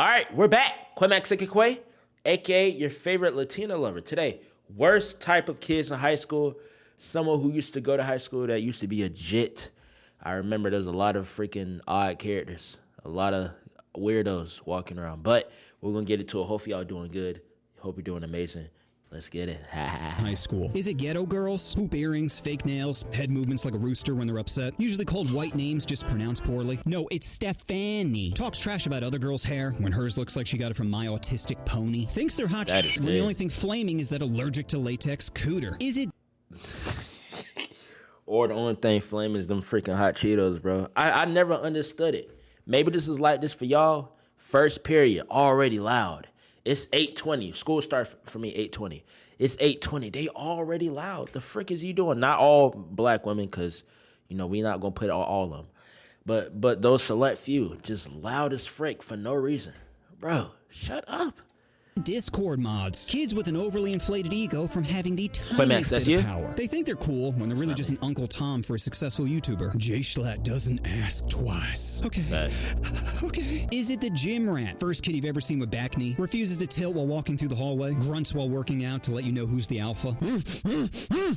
All right, we're back. Quemax aka your favorite Latina lover. Today, worst type of kids in high school. Someone who used to go to high school that used to be a jit. I remember there's a lot of freaking odd characters, a lot of weirdos walking around. But we're going to get into it. Hopefully y'all doing good. Hope you're doing amazing. Let's get it. High school. Is it ghetto girls? Hoop earrings, fake nails, head movements like a rooster when they're upset. Usually called white names, just pronounced poorly. No, it's Stephanie. Talks trash about other girls' hair when hers looks like she got it from My Autistic Pony. Thinks they're hot shit when the only thing flaming is that allergic to latex cooter. Is it... Or the only thing flaming is them freaking hot Cheetos, bro. I never understood it. Maybe this is like this for y'all. First period, already loud. It's 8:20. School starts for me 8:20. It's 8:20. They already loud. The frick is you doing? Not all black women, because, you know, we not going to put all of them. But those select few, just loud as frick for no reason. Bro, shut up. Discord mods. Kids with an overly inflated ego from having the tiniest bit of power. They think they're cool when they're really just an Uncle Tom for a successful YouTuber. xKaydV doesn't ask twice. Okay. Okay. Is it the gym rat? First kid you've ever seen with back knee. Refuses to tilt while walking through the hallway. Grunts while working out to let you know who's the alpha.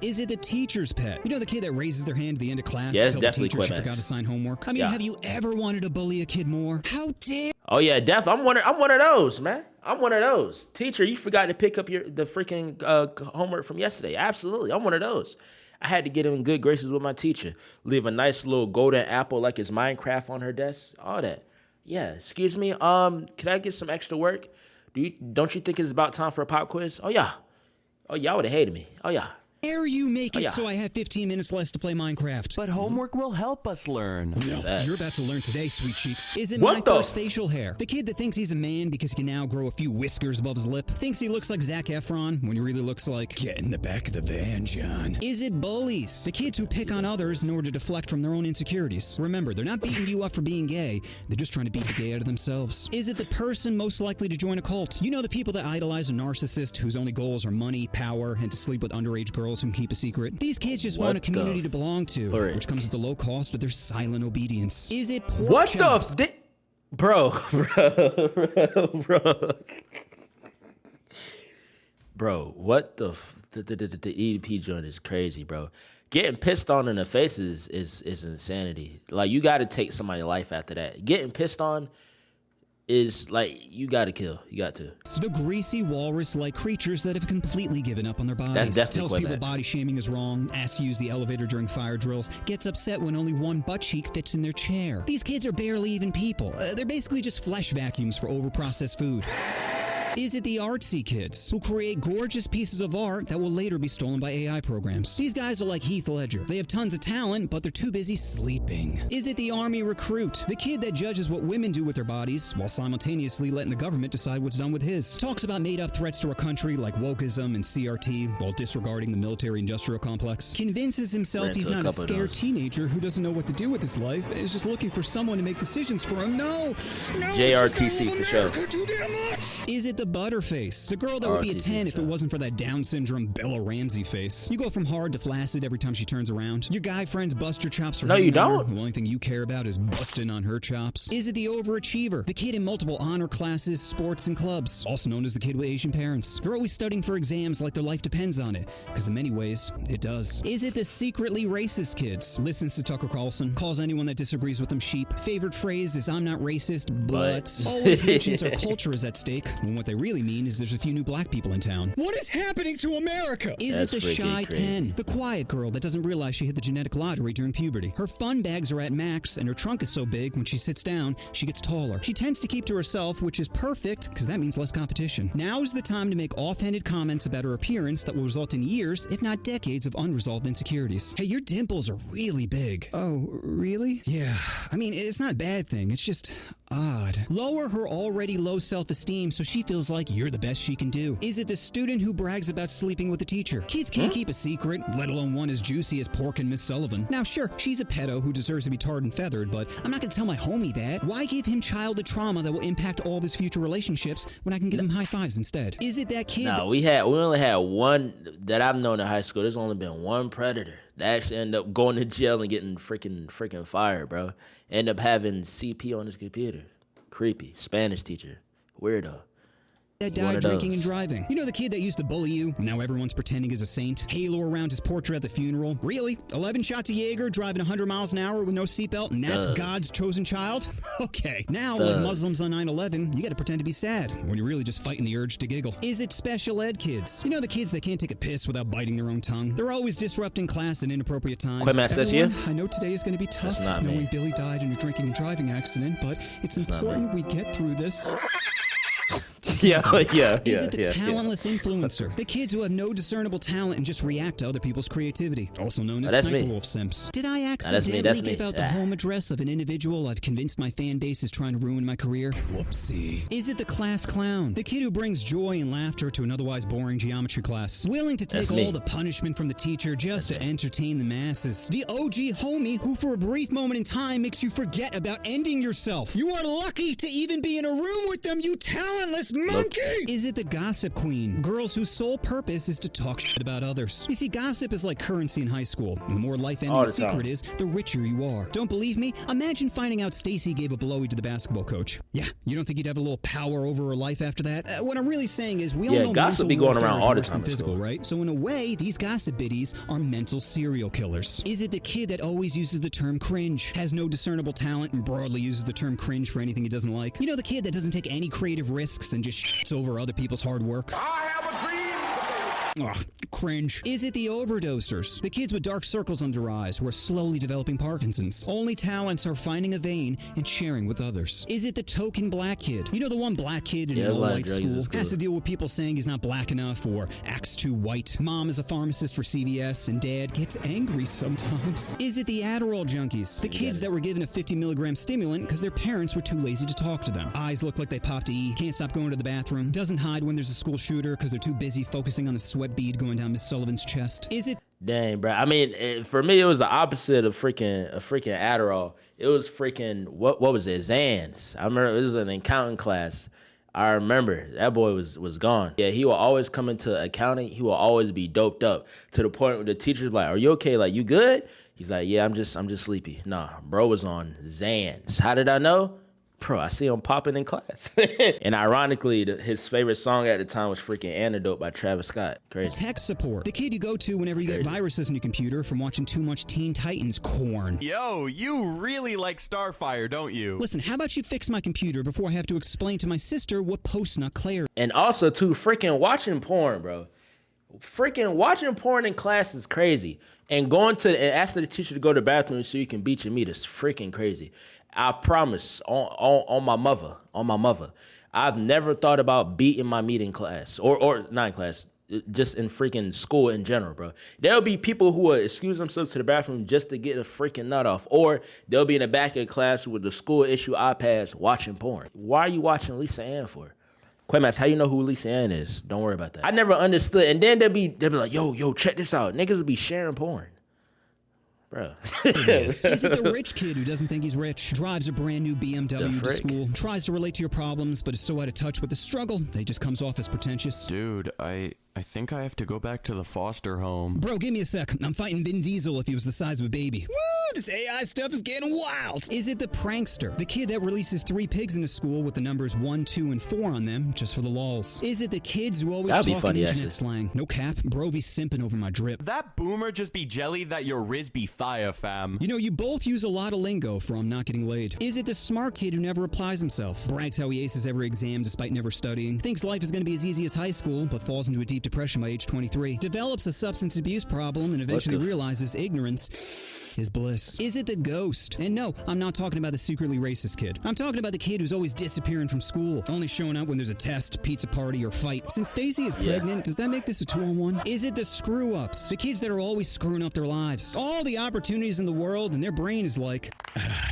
Is it the teacher's pet? You know the kid that raises their hand at the end of class to tell the teacher she forgot to sign homework? I mean, have you ever wanted to bully a kid more? How dare... Oh yeah, I'm one of those, man. I'm one of those. Teacher, you forgot to pick up the freaking homework from yesterday. Absolutely, I'm one of those. I had to get in good graces with my teacher. Leave a nice little golden apple like it's Minecraft on her desk. All that. Yeah, excuse me. Can I get some extra work? Don't you think it's about time for a pop quiz? Oh yeah. Oh, y'all would have hated me. Oh yeah. Dare you make it so I have 15 minutes less to play Minecraft? But homework will help us learn. No, you're about to learn today, sweet cheeks. Is it my first facial hair? The kid that thinks he's a man because he can now grow a few whiskers above his lip. Thinks he looks like Zac Efron when he really looks like... Get in the back of the van, John. Is it bullies? The kids who pick on others in order to deflect from their own insecurities. Remember, they're not beating you up for being gay. They're just trying to beat the gay out of themselves. Is it the person most likely to join a cult? You know the people that idolize a narcissist whose only goals are money, power, and to sleep with underage girls who keep a secret? These kids just want a community to belong to, which comes at the low cost of their silent obedience. Is it pork What chops? the bro, what the EDP joint is crazy, bro. Getting pissed on in the face is insanity. Like, you got to take somebody's life after that. Getting pissed on is like, you got to kill. You got to. It's the greasy walrus-like creatures that have completely given up on their bodies. That's definitely tells people body shaming is wrong, asks to use the elevator during fire drills, gets upset when only one butt cheek fits in their chair. These kids are barely even people. They're basically just flesh vacuums for overprocessed food. Is it the artsy kids who create gorgeous pieces of art that will later be stolen by AI programs? These guys are like Heath Ledger. They have tons of talent, but they're too busy sleeping. Is it the army recruit? The kid that judges what women do with their bodies while simultaneously letting the government decide what's done with his. Talks about made-up threats to our country like wokeism and CRT while disregarding the military-industrial complex. Convinces himself he's not a scared teenager who doesn't know what to do with his life and is just looking for someone to make decisions for him. No! JRTC for sure. Too damn much! Is it the butterface? The girl that would be a 10 if it wasn't for that Down syndrome Bella Ramsey face. You go from hard to flaccid every time she turns around. Your guy friends bust your chops for No, you don't. The only thing you care about is busting on her chops. Is it the overachiever? The kid in multiple honor classes, sports, and clubs. Also known as the kid with Asian parents. They're always studying for exams like their life depends on it. Because in many ways, it does. Is it the secretly racist kids? Listens to Tucker Carlson. Calls anyone that disagrees with him sheep. Favorite phrase is, I'm not racist, but... always mentions our culture is at stake, when what they really mean is there's a few new black people in town. What is happening to America? Is it the shy 10? The quiet girl that doesn't realize she hit the genetic lottery during puberty. Her fun bags are at max, and her trunk is so big, when she sits down, she gets taller. She tends to keep to herself, which is perfect, because that means less competition. Now's the time to make offhanded comments about her appearance that will result in years, if not decades, of unresolved insecurities. Hey, your dimples are really big. Oh, really? Yeah. I mean, it's not a bad thing. It's just odd. Lower her already low self-esteem so she feels like you're the best she can do. Is it the student who brags about sleeping with a teacher? Kids can't keep a secret, let alone one as juicy as Pork and Miss Sullivan. Now, sure, she's a pedo who deserves to be tarred and feathered, but I'm not gonna tell my homie that. Why give him childhood trauma that will impact all of his future relationships when I can get him high fives instead? Is it that kid? No, we only had one that I've known in high school. There's only been one predator that actually ended up going to jail and getting freaking fired, bro. End up having CP on his computer. Creepy. Spanish teacher. Weirdo. That died drinking and driving. You know the kid that used to bully you? Now everyone's pretending he's a saint. Halo around his portrait at the funeral. Really? 11 shots of Jaeger, driving 100 miles an hour with no seatbelt, and that's God's chosen child? Okay. Now, like Muslims on 9/11, you gotta pretend to be sad when you're really just fighting the urge to giggle. Is it special ed kids? You know the kids that can't take a piss without biting their own tongue? They're always disrupting class at inappropriate times. Everyone, I know today is gonna be tough knowing Billy died in a drinking and driving accident, but it's important we get through this. Yeah. Is it the talentless influencer? The kids who have no discernible talent and just react to other people's creativity, also known as Sniper Wolf Simps. Did I accidentally give out the home address of an individual I've convinced my fan base is trying to ruin my career? Whoopsie. Is it the class clown? The kid who brings joy and laughter to an otherwise boring geometry class, willing to take all the punishment from the teacher just to entertain the masses. The OG homie who for a brief moment in time makes you forget about ending yourself. You are lucky to even be in a room with them, you talentless monkey! Is it the gossip queen? Girls whose sole purpose is to talk shit about others. You see, gossip is like currency in high school. The more life-ending a secret is, the richer you are. Don't believe me? Imagine finding out Stacy gave a blowy to the basketball coach. Yeah, you don't think you'd have a little power over her life after that? What I'm really saying is, we all know gossip be going around all the time. Physical, right? So in a way, these gossip biddies are mental serial killers. Is it the kid that always uses the term cringe, has no discernible talent, and broadly uses the term cringe for anything he doesn't like? You know the kid that doesn't take any creative risks and just shits over other people's hard work? I have a dream. Ugh, cringe. Is it the overdosers? The kids with dark circles under their eyes who are slowly developing Parkinson's. Only talents are finding a vein and sharing with others. Is it the token black kid? You know the one black kid in an all-white school has to deal with people saying he's not black enough or acts too white. Mom is a pharmacist for CVS and dad gets angry sometimes. Is it the Adderall junkies? The kids that were given a 50 milligram stimulant because their parents were too lazy to talk to them. Eyes look like they popped E, can't stop going to the bathroom, doesn't hide when there's a school shooter because they're too busy focusing on the sweat bead going down Miss Sullivan's chest. Is it? Dang, bro. I mean, for me, it was the opposite of freaking Adderall. It was freaking what was it? Xans. I remember it was an accounting class. I remember that boy was gone. Yeah, he will always come into accounting. He will always be doped up to the point where the teacher's like, "Are you okay? Like, you good?" He's like, "Yeah, I'm just sleepy." Nah, bro was on Xans. How did I know? Bro, I see him popping in class. And ironically, his favorite song at the time was freaking Antidote by Travis Scott. Crazy. Tech support. The kid you go to whenever you get viruses in your computer from watching too much Teen Titans corn. Yo, you really like Starfire, don't you? Listen, how about you fix my computer before I have to explain to my sister what post-nut Claire. And also, too, freaking watching porn, bro. Freaking watching porn in class is crazy. And going to and asking the teacher to go to the bathroom so you can beat your meat is freaking crazy. I promise, on my mother, I've never thought about beating my meat in class, or not in class, just in freaking school in general, bro. There'll be people who will excuse themselves to the bathroom just to get a freaking nut off, or they'll be in the back of the class with the school issue iPads watching porn. Why are you watching Lisa Ann for? Quaymas, how you know who Lisa Ann is? Don't worry about that. I never understood. And then they'll be like, yo, check this out. Niggas will be sharing porn. Bro. Is it the rich kid who doesn't think he's rich, drives a brand new BMW to school, tries to relate to your problems, but is so out of touch with the struggle that he just comes off as pretentious? Dude, I think I have to go back to the foster home. Bro, give me a sec. I'm fighting Vin Diesel if he was the size of a baby. Woo! This AI stuff is getting wild. Is it the prankster? The kid that releases 3 pigs in his school with the numbers 1, 2, and 4 on them just for the lols? Is it the kids who always talk in internet slang? No cap, bro be simping over my drip. That boomer just be jelly that your Riz be fire, fam. You know, you both use a lot of lingo from not getting laid. Is it the smart kid who never applies himself? Brags how he aces every exam despite never studying. Thinks life is going to be as easy as high school, but falls into a deep depression by age 23. Develops a substance abuse problem and eventually realizes ignorance is bliss. Is it the ghost? And no, I'm not talking about the secretly racist kid. I'm talking about the kid who's always disappearing from school, only showing up when there's a test, pizza party, or fight. Since Stacy is pregnant, does that make this a 2-on-1? Is it the screw-ups? The kids that are always screwing up their lives. All the opportunities in the world, and their brain is like,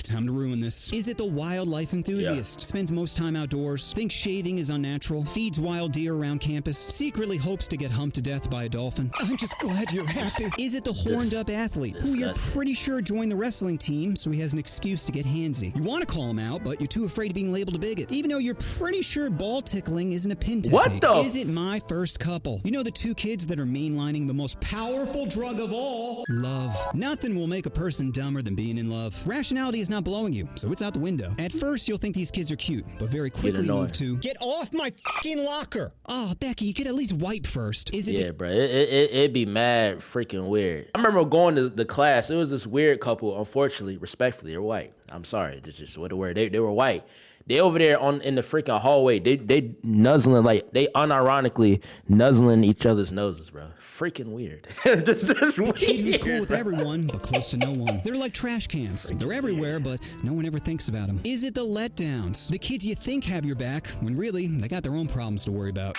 time to ruin this. Is it the wildlife enthusiast? Spends most time outdoors, thinks shaving is unnatural, feeds wild deer around campus, secretly hopes to get humped to death by a dolphin. I'm just glad you're happy. Is it the horned-up athlete, who you're pretty sure joined the wrestling team so he has an excuse to get handsy? You want to call him out, but you're too afraid of being labeled a bigot, even though you're pretty sure ball tickling isn't a pin technique. What the Is it my first couple? You know the 2 kids that are mainlining the most powerful drug of all? Love. Nothing will make a person dumber than being in love. Rationality is not not blowing you, so it's out the window. At first, you'll think these kids are cute, but very quickly move to, get off my fucking locker! Oh, Becky, you could at least wipe first. Is it? Yeah, bro. It'd be mad freaking weird. I remember going to the class. It was this weird couple, unfortunately, respectfully, they're white. I'm sorry, that's just what the word. They were white. They over there in the freaking hallway. They nuzzling, like, they unironically nuzzling each other's noses, bro. Freaking weird. Just weird. Kid who's cool with everyone, but close to no one. They're like trash cans. They're everywhere, but no one ever thinks about them. Is it the letdowns? The kids you think have your back, when really, they got their own problems to worry about.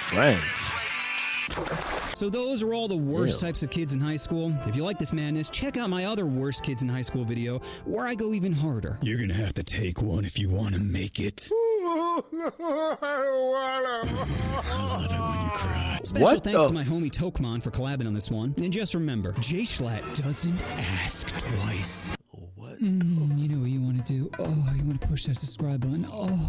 Friends. So those are all the worst types of kids in high school. If you like this madness, check out my other worst kids in high school video, where I go even harder. You're gonna have to take one if you want to make it. I love it when you cry. Special thanks to my homie Tokman for collabing on this one. And just remember, Jaziel doesn't ask twice. What? You know what you want to do. Oh, you want to push that subscribe button. Oh.